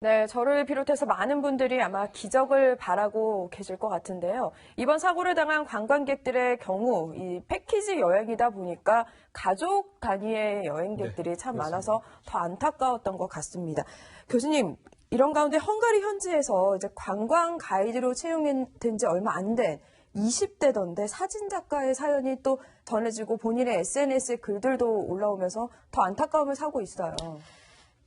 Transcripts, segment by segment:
네, 저를 비롯해서 많은 분들이 아마 기적을 바라고 계실 것 같은데요. 이번 사고를 당한 관광객들의 경우 이 패키지 여행이다 보니까 가족 단위의 여행객들이 참 그렇습니다. 많아서 더 안타까웠던 것 같습니다. 교수님, 이런 가운데 헝가리 현지에서 이제 관광 가이드로 채용된 지 얼마 안 된 20대던데 사진 작가의 사연이 또 전해지고 본인의 SNS에 글들도 올라오면서 더 안타까움을 사고 있어요.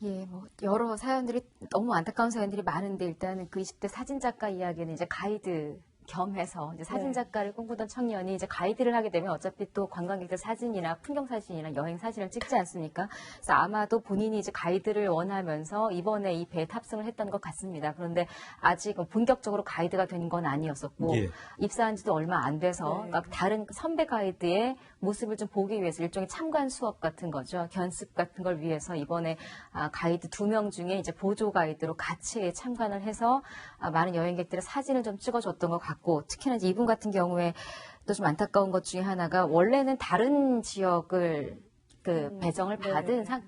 예, 여러 사연들이, 너무 안타까운 사연들이 많은데, 일단은 그 20대 사진작가 이야기는 이제 가이드 겸해서 이제 사진작가를 꿈꾸던 청년이 이제 가이드를 하게 되면 어차피 또 관광객들 사진이나 풍경 사진이나 여행 사진을 찍지 않습니까? 그래서 아마도 본인이 이제 가이드를 원하면서 이번에 이 배에 탑승을 했던 것 같습니다. 그런데 아직 본격적으로 가이드가 된 건 아니었었고, 예. 입사한 지도 얼마 안 돼서 그러니까 다른 선배 가이드의 모습을 좀 보기 위해서 일종의 참관 수업 같은 거죠. 견습 같은 걸 위해서 이번에 가이드 2명 중에 이제 보조 가이드로 같이 참관을 해서 많은 여행객들의 사진을 좀 찍어줬던 것 같고, 특히나 이제 이분 같은 경우에 또 좀 안타까운 것 중에 하나가 원래는 다른 지역을 배정을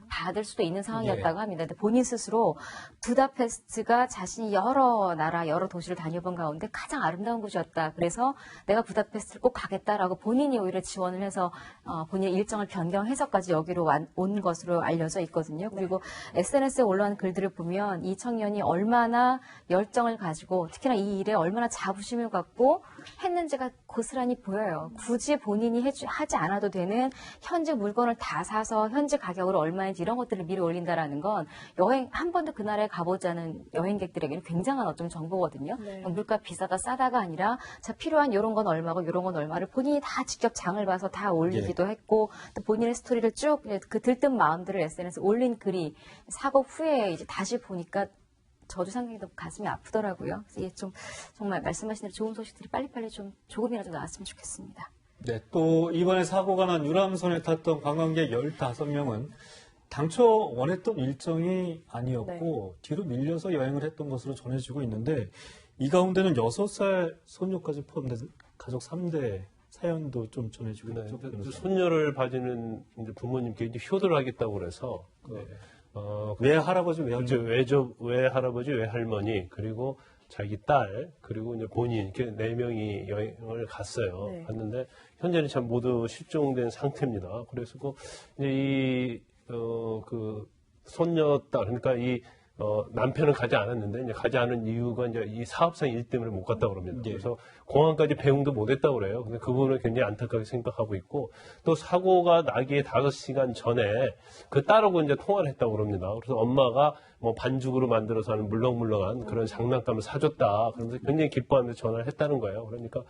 받을 수도 있는 상황이었다고 합니다. 근데 본인 스스로 부다페스트가 자신이 여러 나라, 여러 도시를 다녀본 가운데 가장 아름다운 곳이었다. 그래서 내가 부다페스트를 꼭 가겠다라고 본인이 오히려 지원을 해서 본인의 일정을 변경해서까지 여기로 온 것으로 알려져 있거든요. 그리고 SNS에 올라온 글들을 보면 이 청년이 얼마나 열정을 가지고 특히나 이 일에 얼마나 자부심을 갖고 했는지가 고스란히 보여요. 굳이 본인이 하지 않아도 되는 현지 물건을 다 사서 현지 가격으로 얼마인지 이런 것들을 미리 올린다라는 건 여행 한 번도 그 나라에 가보지 않은 여행객들에게는 굉장한 어떤 정보거든요. 물가 비싸다 싸다가 아니라 자 필요한 이런 건 얼마고 이런 건 얼마를 본인이 다 직접 장을 봐서 다 올리기도 했고 또 본인의 스토리를 쭉 그 들뜬 마음들을 SNS에 올린 글이 사고 후에 이제 다시 보니까 저도 상당히 너무 가슴이 아프더라고요. 그래서 이게 좀 정말 말씀하신 대로 좋은 소식들이 빨리빨리 좀 조금이라도 나왔으면 좋겠습니다. 네, 또 이번에 사고가 난 유람선에 탔던 관광객 15명은 당초 원했던 일정이 아니었고 뒤로 밀려서 여행을 했던 것으로 전해지고 있는데 이 가운데는 6살 소녀까지 포함된 가족 3대 사연도 좀 전해지고 있죠. 손녀를 봐주는 이제 부모님께 이제 효도를 하겠다고 그래서 왜 할아버지 왜 이제 할머니 왜 할아버지 왜 할머니 그리고 자기 딸 그리고 이제 본인 이렇게 4명이 여행을 갔어요. 갔는데 현재는 참 모두 실종된 상태입니다. 그래서 이제 그 손녀 딸 그러니까 남편은 가지 않았는데 이제 가지 않은 이유가 이제 이 사업상 일 때문에 못 갔다 그럽니다. 그래서 공항까지 배웅도 못 했다고 그래요. 근데 그 부분을 굉장히 안타깝게 생각하고 있고 또 사고가 나기에 5시간 전에 그 딸하고 이제 통화를 했다고 그럽니다. 그래서 엄마가 뭐 반죽으로 만들어서 하는 물렁물렁한 그런 장난감을 사줬다. 그러면서 굉장히 기뻐하면서 전화를 했다는 거예요. 그러니까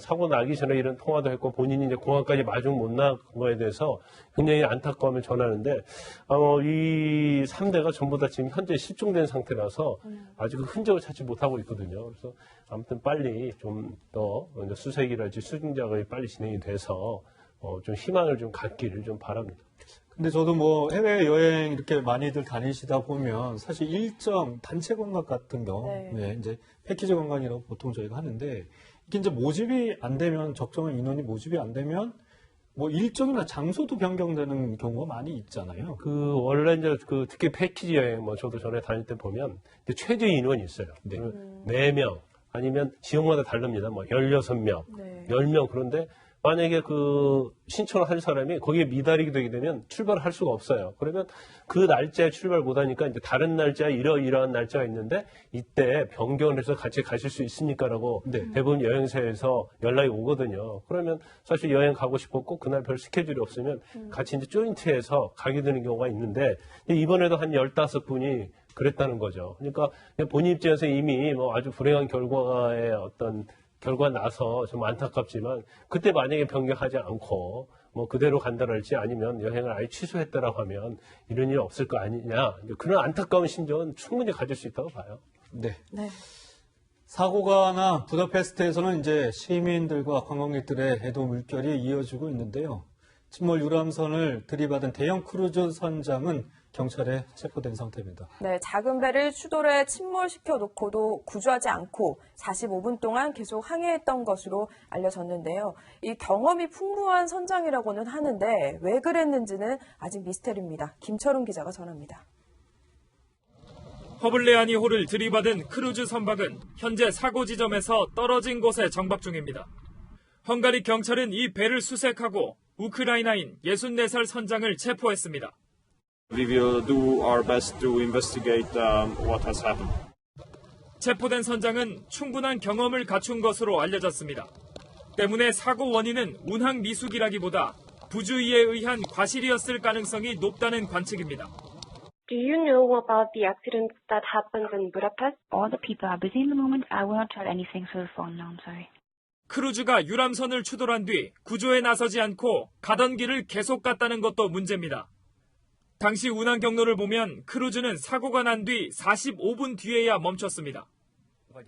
사고 나기 전에 이런 통화도 했고 본인이 이제 공항까지 마중 못 나간 거에 대해서 굉장히 안타까움을 전하는데 이 3대가 전부 다 지금 현재 실종된 상태라서 아직 그 흔적을 찾지 못하고 있거든요. 그래서 아무튼 빨리 좀 더 수색이랄지 수중 작업이 빨리 진행이 돼서 좀 희망을 좀 갖기를 좀 바랍니다. 근데 저도 뭐 해외 여행 이렇게 많이들 다니시다 보면 사실 일정 단체 관광 같은 경우에 이제 패키지 관광이라고 보통 저희가 하는데 이게 이제 모집이 안 되면 적정한 인원이 모집이 안 되면 뭐 일정이나 장소도 변경되는 경우가 많이 있잖아요. 원래 이제 특히 패키지 여행 저도 전에 다닐 때 보면 최저 인원이 있어요. 4명 아니면 지역마다 다릅니다. 16명, 10명 그런데 만약에 신청을 한 사람이 거기에 미달이 되게 되면 출발을 할 수가 없어요. 그러면 그 날짜에 출발 못 하니까 이제 다른 날짜에 이러이러한 날짜가 있는데 이때 변경을 해서 같이 가실 수 있습니까라고 대부분 여행사에서 연락이 오거든요. 그러면 사실 여행 가고 싶었고 그날 별 스케줄이 없으면 같이 이제 조인트해서 가게 되는 경우가 있는데 이번에도 한 15분이 그랬다는 거죠. 그러니까 본인 입장에서 이미 아주 불행한 결과의 결과 나서 좀 안타깝지만 그때 만약에 변경하지 않고 그대로 간다랄지 아니면 여행을 아예 취소했다라고 하면 이런 일이 없을 거 아니냐. 그런 안타까운 심정은 충분히 가질 수 있다고 봐요. 네. 사고가 난 부다페스트에서는 이제 시민들과 관광객들의 애도 물결이 이어지고 있는데요. 침몰 유람선을 들이받은 대형 크루즈 선장은 경찰에 체포된 상태입니다. 네, 작은 배를 추돌해 침몰시켜 놓고도 구조하지 않고 45분 동안 계속 항해했던 것으로 알려졌는데요. 이 경험이 풍부한 선장이라고는 하는데 왜 그랬는지는 아직 미스테리입니다. 김철웅 기자가 전합니다. 허블레아니호를 들이받은 크루즈 선박은 현재 사고 지점에서 떨어진 곳에 정박 중입니다. 헝가리 경찰은 이 배를 수색하고 우크라이나인 64살 선장을 체포했습니다. We will do our best to investigate what has happened. 체포된 선장은 충분한 경험을 갖춘 것으로 알려졌습니다. 때문에 사고 원인은 운항 미숙이라기보다 부주의에 의한 과실이었을 가능성이 높다는 관측입니다. Do you know about the accident that happened in Budapest? All the people are busy in the moment. I will not tell anything through the phone now. I'm sorry. 크루즈가 유람선을 추돌한 뒤 구조에 나서지 않고 가던 길을 계속 갔다는 것도 문제입니다. 당시 운항 경로를 보면 크루즈는 사고가 난 뒤 45분 뒤에야 멈췄습니다.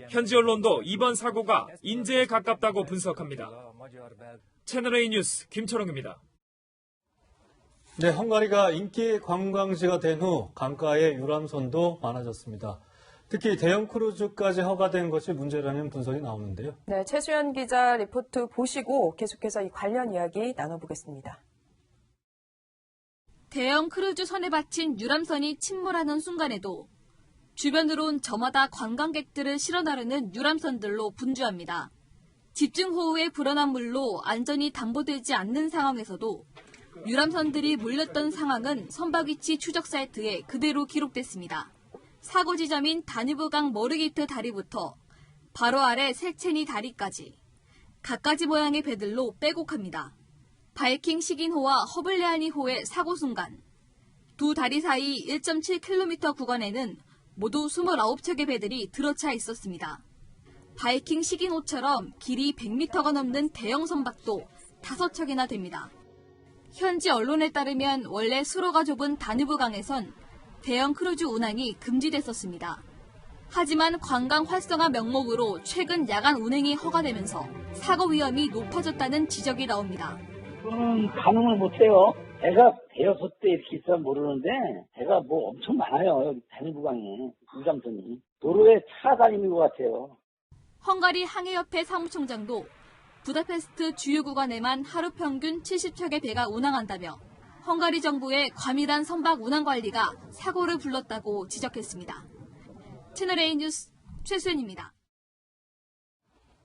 현지 언론도 이번 사고가 인재에 가깝다고 분석합니다. 채널A 뉴스 김철웅입니다. 네, 헝가리가 인기 관광지가 된 후 강가의 유람선도 많아졌습니다. 특히 대형 크루즈까지 허가된 것이 문제라는 분석이 나오는데요. 네, 최수연 기자 리포트 보시고 계속해서 이 관련 이야기 나눠보겠습니다. 대형 크루즈 선에 받친 유람선이 침몰하는 순간에도 주변으로 온 저마다 관광객들을 실어 나르는 유람선들로 분주합니다. 집중호우의 불어난 물로 안전이 담보되지 않는 상황에서도 유람선들이 몰렸던 상황은 선박 위치 추적 사이트에 그대로 기록됐습니다. 사고 지점인 다뉴브강 머르기트 다리부터 바로 아래 셀체니 다리까지 갖가지 모양의 배들로 빼곡합니다. 바이킹 시긴호와 허블레아니호의 사고 순간 두 다리 사이 1.7km 구간에는 모두 29척의 배들이 들어차 있었습니다. 바이킹 시긴호처럼 길이 100m가 넘는 대형 선박도 5척이나 됩니다. 현지 언론에 따르면 원래 수로가 좁은 다뉴브강에선 대형 크루즈 운항이 금지됐었습니다. 하지만 관광 활성화 명목으로 최근 야간 운행이 허가되면서 사고 위험이 높아졌다는 지적이 나옵니다. 그거는 가능을 못해요. 배가 대여섯 대 이렇게 있으면 모르는데 배가 뭐 엄청 많아요. 여기 다뉴브강에 유람선이. 도로에 차가 다니는 것 같아요. 헝가리 항해협회 사무총장도 부다페스트 주요 구간에만 하루 평균 70척의 배가 운항한다며 헝가리 정부의 과밀한 선박 운항 관리가 사고를 불렀다고 지적했습니다. 채널A 뉴스 최수연입니다.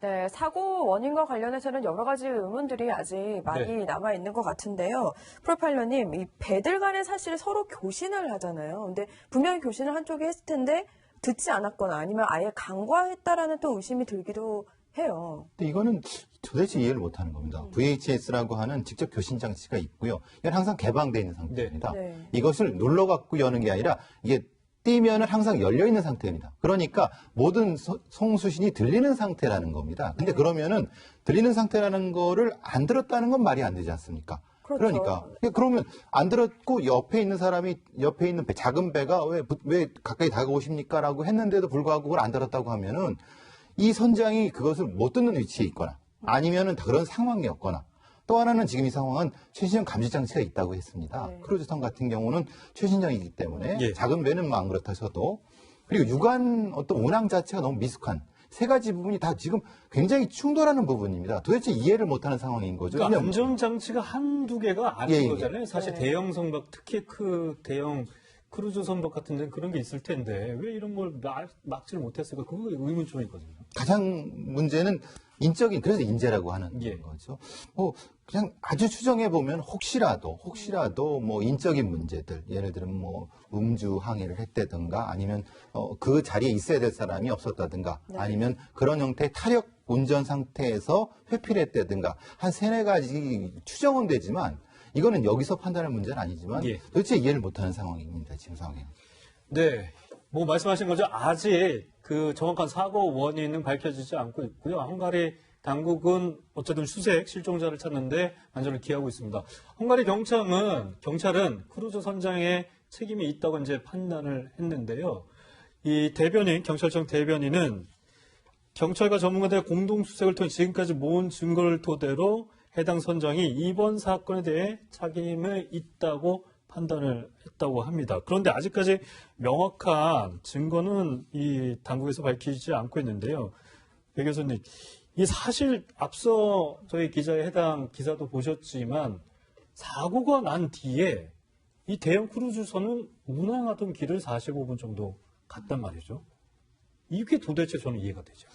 네, 사고 원인과 관련해서는 여러 가지 의문들이 아직 많이 남아있는 것 같은데요. 프로파일러님, 이 배들 간에 사실 서로 교신을 하잖아요. 근데 분명히 교신을 한쪽이 했을 텐데 듣지 않았거나 아니면 아예 간과했다라는 또 의심이 들기도 해요. 근데 이거는 도대체 이해를 못하는 겁니다. VHS라고 하는 직접 교신 장치가 있고요. 이건 항상 개방되어 있는 상태입니다. 네. 이것을 눌러갖고 여는 게 아니라 이게 띄면은 항상 열려있는 상태입니다. 그러니까 모든 송수신이 들리는 상태라는 겁니다. 근데 그러면은 들리는 상태라는 거를 안 들었다는 건 말이 안 되지 않습니까? 그렇죠. 그러니까 그러면 안 들었고 옆에 있는 사람이 옆에 있는 배, 작은 배가 왜 가까이 다가오십니까? 라고 했는데도 불구하고 그걸 안 들었다고 하면은 이 선장이 그것을 못 듣는 위치에 있거나 아니면은 그런 상황이었거나 또 하나는 지금 이 상황은 최신형 감지 장치가 있다고 했습니다. 네. 크루즈선 같은 경우는 최신형이기 때문에 예. 작은 배는 안 그렇다 쳐도 그리고 유관 어떤 운항 자체가 너무 미숙한 세 가지 부분이 다 지금 굉장히 충돌하는 부분입니다. 도대체 이해를 못하는 상황인 거죠. 그러니까 안전장치가 한두 개가 아닌 예, 예. 거잖아요. 사실 네. 대형 선박, 특히 대형 크루즈 선박 같은 데는 그런 게 있을 텐데 왜 이런 걸 막지를 못했을까? 그거 의문점이거든요. 가장 문제는 인적인 그래서 인재라고 하는 예. 거죠. 그냥 아주 추정해 보면 혹시라도 뭐 인적인 문제들 예를 들면 뭐 음주 항해를 했다든가 아니면 그 자리에 있어야 될 사람이 없었다든가 네. 아니면 그런 형태의 타력 운전 상태에서 회피를 했다든가 한 세네 가지 추정은 되지만 이거는 여기서 판단할 문제는 아니지만 예. 도대체 이해를 못하는 상황입니다. 지금 상황에. 네, 뭐 말씀하신 거죠. 아직 그 정확한 사고 원인은 밝혀지지 않고 있고요. 헝가리 당국은 어쨌든 실종자를 찾는데 안전을 기하고 있습니다. 헝가리 경찰은 크루즈 선장의 책임이 있다고 이제 판단을 했는데요. 이 경찰청 대변인은 경찰과 전문가들의 공동 수색을 통해 지금까지 모은 증거를 토대로 해당 선장이 이번 사건에 대해 책임이 있다고 판단을 했다고 합니다. 그런데 아직까지 명확한 증거는 이 당국에서 밝히지 않고 있는데요. 배 교수님, 이 사실 앞서 저희 기자의 해당 기사도 보셨지만 사고가 난 뒤에 이 대형 크루즈선은 운항하던 길을 45분 정도 갔단 말이죠. 이게 도대체 저는 이해가 되죠.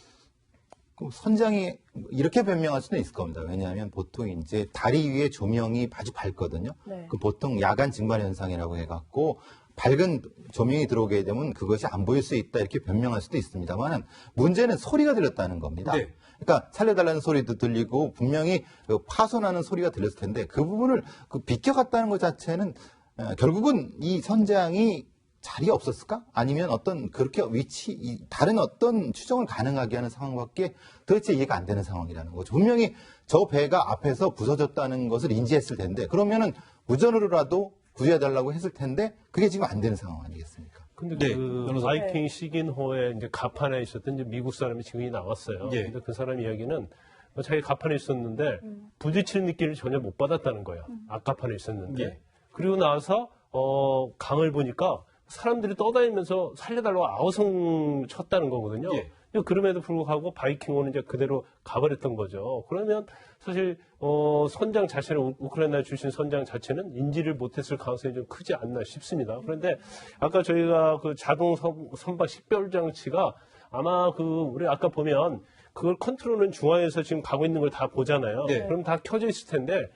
그 선장이 이렇게 변명할 수는 있을 겁니다. 왜냐하면 보통 이제 다리 위에 조명이 아주 밝거든요. 네. 그 보통 야간 증발 현상이라고 해갖고 밝은 조명이 들어오게 되면 그것이 안 보일 수 있다 이렇게 변명할 수도 있습니다만 문제는 소리가 들렸다는 겁니다. 네. 그러니까 살려달라는 소리도 들리고 분명히 그 파손하는 소리가 들렸을 텐데 그 부분을 비껴갔다는 것 자체는 결국은 이 선장이 자리에 없었을까? 아니면 어떤 그렇게 다른 어떤 추정을 가능하게 하는 상황밖에 도대체 이해가 안 되는 상황이라는 거죠. 분명히 저 배가 앞에서 부서졌다는 것을 인지했을 텐데 그러면은 무전으로라도 구해달라고 했을 텐데 그게 지금 안 되는 상황 아니겠습니까? 근데 네, 그 변호사. 바이킹 시긴호에 이제 가판에 있었던 이제 미국 사람이 증인이 나왔어요. 예. 근데 그 사람 이야기는 자기 가판에 있었는데 부딪히는 느낌을 전혀 못 받았다는 거예요. 앞가판에 있었는데. 예. 그리고 나서 강을 보니까 사람들이 떠다니면서 살려달라고 아우성 쳤다는 거거든요. 예. 그럼에도 불구하고 바이킹호는 이제 그대로 가버렸던 거죠. 그러면 사실 선장 자체는 우크라이나 출신 선장 자체는 인지를 못했을 가능성이 좀 크지 않나 싶습니다. 그런데 아까 저희가 그 자동 선박 식별 장치가 아마 우리 아까 보면 그걸 컨트롤은 중앙에서 지금 가고 있는 걸 다 보잖아요. 네. 그럼 다 켜져 있을 텐데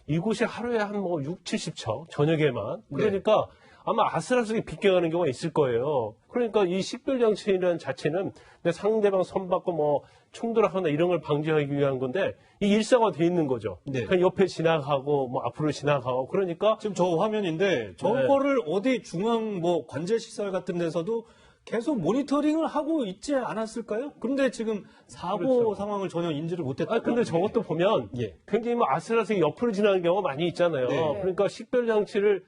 이곳이 하루에 한 6, 70척 저녁에만 그러니까 아마 아슬아슬하게 비껴가는 경우가 있을 거예요. 그러니까 이 식별장치라는 자체는 내 상대방 선받고 충돌하거나 이런 걸 방지하기 위한 건데 이 일상화돼 있는 거죠. 네. 그냥 옆에 지나가고 앞으로 지나가고 그러니까 지금 저 화면인데 저거를 어디 중앙 관제 시설 같은 데서도 계속 모니터링을 하고 있지 않았을까요? 그런데 지금 사고 그렇죠. 상황을 전혀 인지를 못했다. 근데 저것도 보면 굉장히 아슬아슬하게 옆으로 지나가는 경우가 많이 있잖아요. 네. 그러니까 식별장치를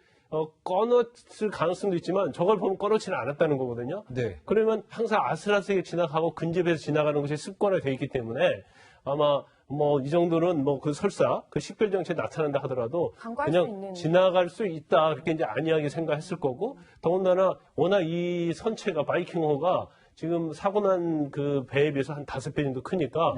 꺼놨을 가능성도 있지만 저걸 보면 꺼놓지는 않았다는 거거든요. 네. 그러면 항상 아슬아슬하게 지나가고 근접해서 지나가는 것이 습관화되어 있기 때문에 아마 이 정도는 그 설사 그 식별장치에 나타난다 하더라도 간과할 수 그냥 있는. 지나갈 수 있다 그렇게 이제 안이하게 생각했을 거고 더군다나 워낙 이 선체가 바이킹호가 지금 사고 난 그 배에 비해서 한 5배 정도 크니까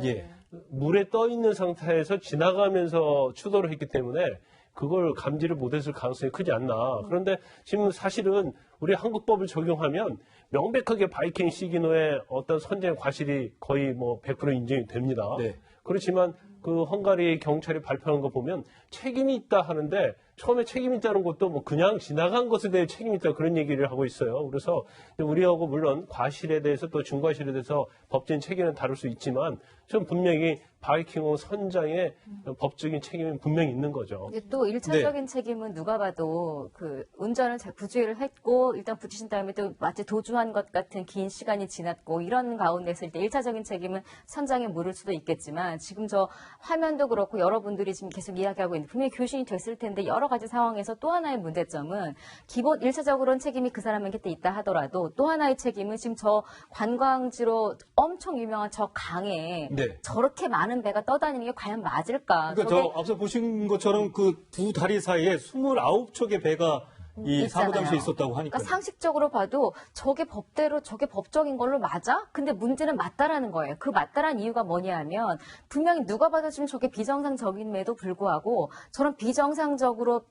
물에 떠 있는 상태에서 지나가면서 추돌을 했기 때문에 그걸 감지를 못했을 가능성이 크지 않나. 그런데 지금 사실은 우리 한국법을 적용하면 명백하게 바이킹 시기노의 어떤 선쟁 과실이 거의 100% 인정이 됩니다. 네. 그렇지만 그 헝가리 경찰이 발표한 거 보면 책임이 있다 하는데 처음에 책임이 있다는 것도 그냥 지나간 것에 대해 책임이 있다 그런 얘기를 하고 있어요. 그래서 우리하고 물론 과실에 대해서 또 중과실에 대해서 법적인 책임은 다룰 수 있지만 좀 분명히 바이킹호 선장의 법적인 책임은 분명히 있는 거죠. 이제 또 1차적인 책임은 누가 봐도 운전을 잘 부주의를 했고 일단 부딪힌 다음에 또 마치 도주한 것 같은 긴 시간이 지났고 이런 가운데서 일단 1차적인 책임은 선장에 물을 수도 있겠지만 지금 저 화면도 그렇고 여러분들이 지금 계속 이야기하고 있는데 분명히 교신이 됐을 텐데 여러 가지 상황에서 또 하나의 문제점은 기본 1차적으로는 책임이 그 사람에게 있다 하더라도 또 하나의 책임은 지금 저 관광지로 엄청 유명한 저 강에 저렇게 많은 배가 떠다니는 게 과연 맞을까? 그러니까 앞서 보신 것처럼 그 두 다리 사이에 29척의 배가 이 사고 당시에 있었다고 하니까. 그러니까 상식적으로 봐도 저게 법대로 저게 법적인 걸로 맞아? 근데 문제는 맞다라는 거예요. 그 맞다라는 이유가 뭐냐 하면 분명히 누가 봐도 지금 저게 비정상적임에도 불구하고 저런 비정상적으로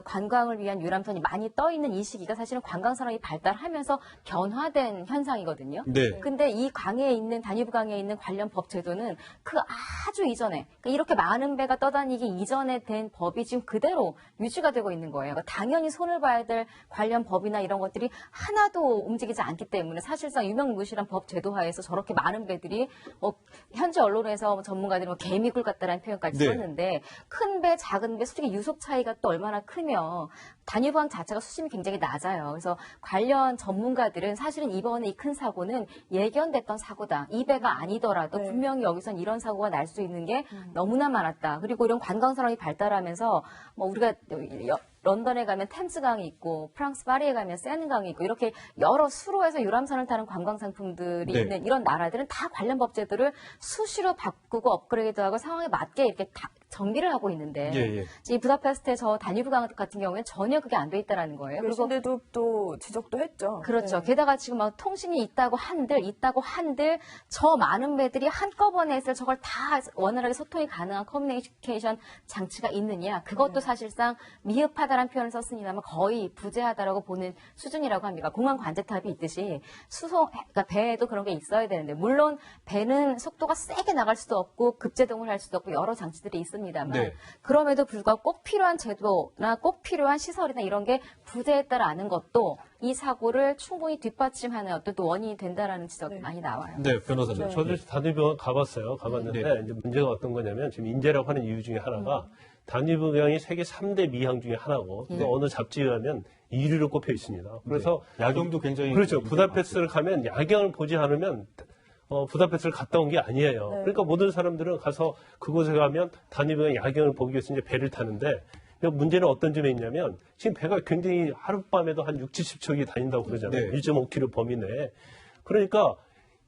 관광을 위한 유람선이 많이 떠 있는 이 시기가 사실은 관광 산업이 발달하면서 변화된 현상이거든요. 네. 근데 이 강에 있는 다뉴브 강에 있는 관련 법 제도는 그 아주 이전에 그러니까 이렇게 많은 배가 떠다니기 이전에 된 법이 지금 그대로 유지가 되고 있는 거예요. 그러니까 당연히 손을 봐야 될 관련 법이나 이런 것들이 하나도 움직이지 않기 때문에 사실상 유명무실한 법 제도하에서 저렇게 많은 배들이 현지 언론에서 전문가들이 개미굴 같다라는 표현까지 썼는데 큰 배, 작은 배, 솔직히 유속 차이가 또 얼마나 크며 다뉴브강 자체가 수심이 굉장히 낮아요. 그래서 관련 전문가들은 사실은 이번에 이 큰 사고는 예견됐던 사고다. 이 배가 아니더라도 분명히 여기선 이런 사고가 날 수 있는 게 너무나 많았다. 그리고 이런 관광 산업이 발달하면서 우리가 런던에 가면 템스강이 있고 프랑스 파리에 가면 세느강이 있고 이렇게 여러 수로에서 유람선을 타는 관광 상품들이 있는 이런 나라들은 다 관련 법제도를 수시로 바꾸고 업그레이드하고 상황에 맞게 이렇게 다 정비를 하고 있는데 이 부다페스트의 저 다뉴브강 같은 경우에는 전혀 그게 안 돼 있다라는 거예요. 그리고 근데도 또 지적도 했죠. 그렇죠. 게다가 지금 통신이 있다고 한들 저 많은 배들이 한꺼번에 했을 저걸 다 원활하게 소통이 가능한 커뮤니케이션 장치가 있느냐? 그것도 사실상 미흡하다라는 부재하다는 표현을 썼습니다만 거의 부재하다라고 보는 수준이라고 합니다. 공항 관제탑이 있듯이 그러니까 배에도 그런 게 있어야 되는데 물론 배는 속도가 세게 나갈 수도 없고 급제동을 할 수도 없고 여러 장치들이 있습니다만 네. 그럼에도 불구하고 꼭 필요한 제도나 꼭 필요한 시설이나 이런 게 부재했다라는 것도 이 사고를 충분히 뒷받침하는 어떤 또 원인이 된다라는 지적이 많이 나와요. 네, 변호사님. 저도 단위병원 가봤어요. 가봤는데 네. 이제 문제가 어떤 거냐면 지금 인재라고 하는 이유 중에 하나가 단위병원이 세계 3대 미항 중에 하나고 또 어느 잡지에 가면 1위로 꼽혀 있습니다. 그래서 야경도 굉장히 그렇죠. 부다페스트를 가면 야경을 보지 않으면 부다페스트를 갔다 온 게 아니에요. 그러니까 모든 사람들은 가서 그곳에 가면 단위병원 야경을 보기 위해서 이제 배를 타는데 문제는 어떤 점에 있냐면 지금 배가 굉장히 하룻밤에도 한 6, 70척이 다닌다고 그러잖아요. 네. 1.5km 범위 내에. 그러니까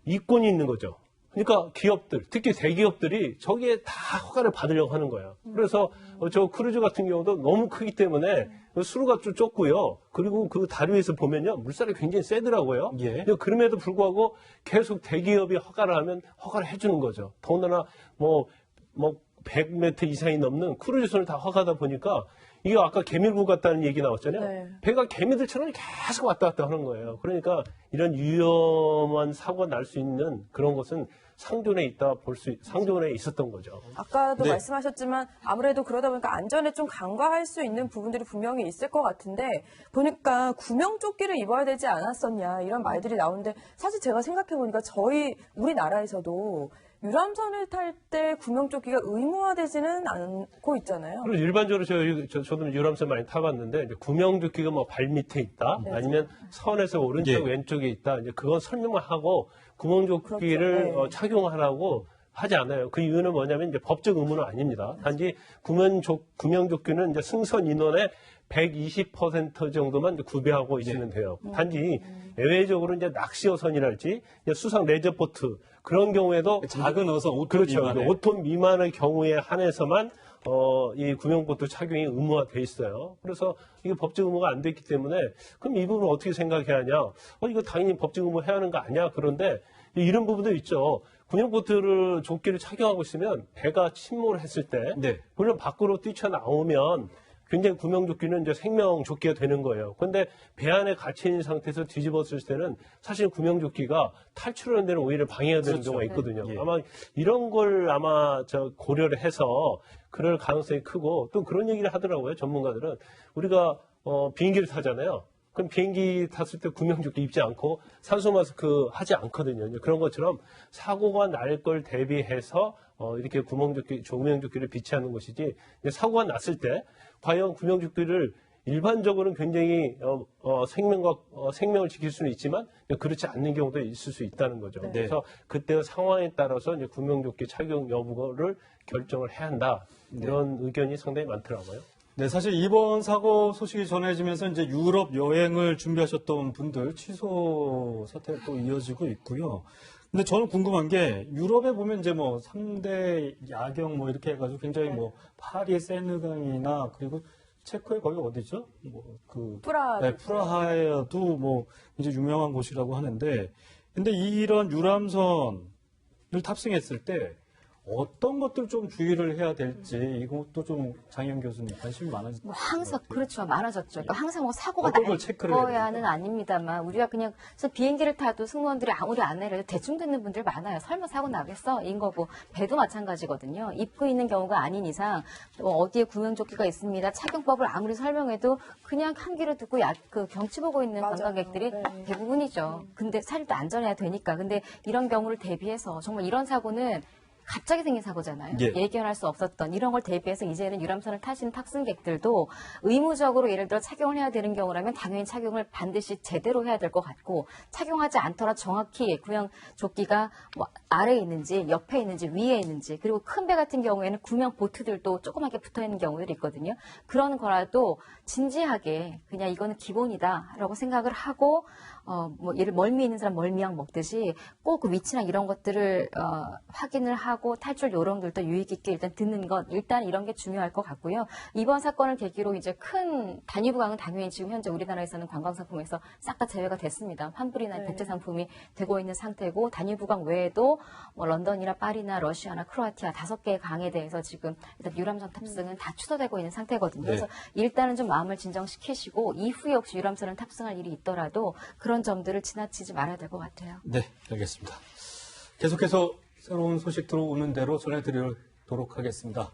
이권이 있는 거죠. 그러니까 기업들, 특히 대기업들이 저기에 다 허가를 받으려고 하는 거예요. 그래서 저 크루즈 같은 경우도 너무 크기 때문에 수로가 좀 좁고요. 그리고 그 다리에서 보면요. 물살이 굉장히 세더라고요. 예. 그럼에도 불구하고 계속 대기업이 허가를 하면 허가를 해주는 거죠. 더군다나 뭐 100m 이상이 넘는 크루즈선을 다 허가하다 보니까 이게 아까 개미굴 같다는 얘기 나왔잖아요. 네. 배가 개미들처럼 계속 왔다 갔다 하는 거예요. 그러니까 이런 위험한 사고가 날 수 있는 그런 것은 상존에 상존에 있었던 거죠. 아까도 네. 말씀하셨지만 아무래도 그러다 보니까 안전에 좀 간과할 수 있는 부분들이 분명히 있을 것 같은데 보니까 구명조끼를 입어야 되지 않았었냐 이런 말들이 나오는데 사실 제가 생각해보니까 우리나라에서도 유람선을 탈 때 구명조끼가 의무화되지는 않고 있잖아요. 그리고 일반적으로 저도 유람선 많이 타봤는데 이제 구명조끼가 뭐 발 밑에 있다, 네. 아니면 선에서 오른쪽 예. 왼쪽에 있다. 이제 그건 설명을 하고 구명조끼를 그렇죠. 네. 착용하라고 하지 않아요. 그 이유는 뭐냐면 이제 법적 의무는 아닙니다. 단지 구명조끼는 이제 승선 인원의 120% 정도만 이제 구비하고 있으면 돼요. 단지 예외적으로 이제 낚시어선이랄지 이제 수상 레저보트 그런 경우에도 작은 어선 5톤 그렇죠. 미만의. 5톤 미만의 경우에 한해서만 이 구명보트 착용이 의무화돼 있어요. 그래서 이게 법적 의무가 안 됐기 때문에 그럼 이 부분을 어떻게 생각해야 하냐? 이거 당연히 법적 의무 해야 하는 거 아니야? 그런데 이런 부분도 있죠. 구명보트를 조끼를 착용하고 있으면 배가 침몰을 했을 때 네. 물론 밖으로 뛰쳐나오면 굉장히 구명조끼는 이제 생명조끼가 되는 거예요. 그런데 배 안에 갇혀 있는 상태에서 뒤집었을 때는 사실 구명조끼가 탈출하는 데는 오히려 방해가 되는 그렇죠. 경우가 있거든요. 예. 아마 이런 걸 고려를 해서 그럴 가능성이 크고 또 그런 얘기를 하더라고요. 전문가들은 우리가 비행기를 타잖아요. 그럼 비행기 탔을 때 구명조끼 입지 않고 산소 마스크 하지 않거든요. 이제 그런 것처럼 사고가 날 걸 대비해서 이렇게 구명조끼를 비치하는 것이지 사고가 났을 때 과연 구명조끼를 일반적으로는 굉장히 생명을 지킬 수는 있지만 그렇지 않는 경우도 있을 수 있다는 거죠. 네. 그래서 그때 상황에 따라서 이제 구명조끼 착용 여부를 결정을 해야 한다. 이런 의견이 상당히 많더라고요. 네, 사실 이번 사고 소식이 전해지면서 이제 유럽 여행을 준비하셨던 분들 취소 사태가 또 이어지고 있고요. 근데 저는 궁금한 게 유럽에 보면 이제 뭐 3대 야경 뭐 이렇게 해가지고 굉장히 뭐 파리 세느강이나 그리고 체코의 거기 어디죠? 프라하. 네, 프라하에도 뭐 이제 유명한 곳이라고 하는데 근데 이런 유람선을 탑승했을 때 어떤 것들 좀 주의를 해야 될지 이것도 좀 장희영 교수님 관심이 많아졌죠. 뭐 항상 그렇죠 많아졌죠. 그러니까 항상 뭐 사고가 어떤 날 걸 체크를 해야 거야는 아닙니다만 우리가 그냥 비행기를 타도 승무원들이 아무리 안내를 해도 대충 듣는 분들 많아요. 설마 사고 나겠어? 인 거고 배도 마찬가지거든요. 입고 있는 경우가 아닌 이상 어디에 구명조끼가 있습니다. 착용법을 아무리 설명해도 그냥 한 귀로 듣고 경치 보고 있는 맞아요. 관광객들이 네. 대부분이죠. 근데 사실 또 안전해야 되니까. 근데 이런 경우를 대비해서 정말 이런 사고는 갑자기 생긴 사고잖아요. 예. 예견할 수 없었던 이런 걸 대비해서 이제는 유람선을 타시는 탑승객들도 의무적으로 예를 들어 착용을 해야 되는 경우라면 당연히 착용을 반드시 제대로 해야 될 것 같고 착용하지 않더라도 정확히 구명조끼가 뭐 아래에 있는지 옆에 있는지 위에 있는지 그리고 큰 배 같은 경우에는 구명 보트들도 조그맣게 붙어 있는 경우들이 있거든요. 그런 거라도 진지하게 그냥 이거는 기본이다라고 생각을 하고 뭐 예를 멀미 있는 사람 멀미약 먹듯이 꼭 그 위치나 이런 것들을 확인을 하고 탈출 요령들도 유익 있게 일단 듣는 것, 일단 이런 게 중요할 것 같고요. 이번 사건을 계기로 이제 큰 단위부강은 당연히 지금 현재 우리나라에서는 관광 상품에서 싹 다 제외가 됐습니다. 환불이나 네. 백제 상품이 되고 있는 상태고, 단위부강 외에도 뭐 런던이나 파리나 러시아나 크로아티아 5개의 강에 대해서 지금 일단 유람선 탑승은 다 취소되고 있는 상태거든요. 네. 그래서 일단은 좀 마음을 진정시키시고 이후에 혹시 유람선을 탑승할 일이 있더라도 그런 점들을 지나치지 말아야 될 것 같아요. 네, 알겠습니다. 계속해서 새로운 소식 들어오는 대로 전해드리도록 하겠습니다.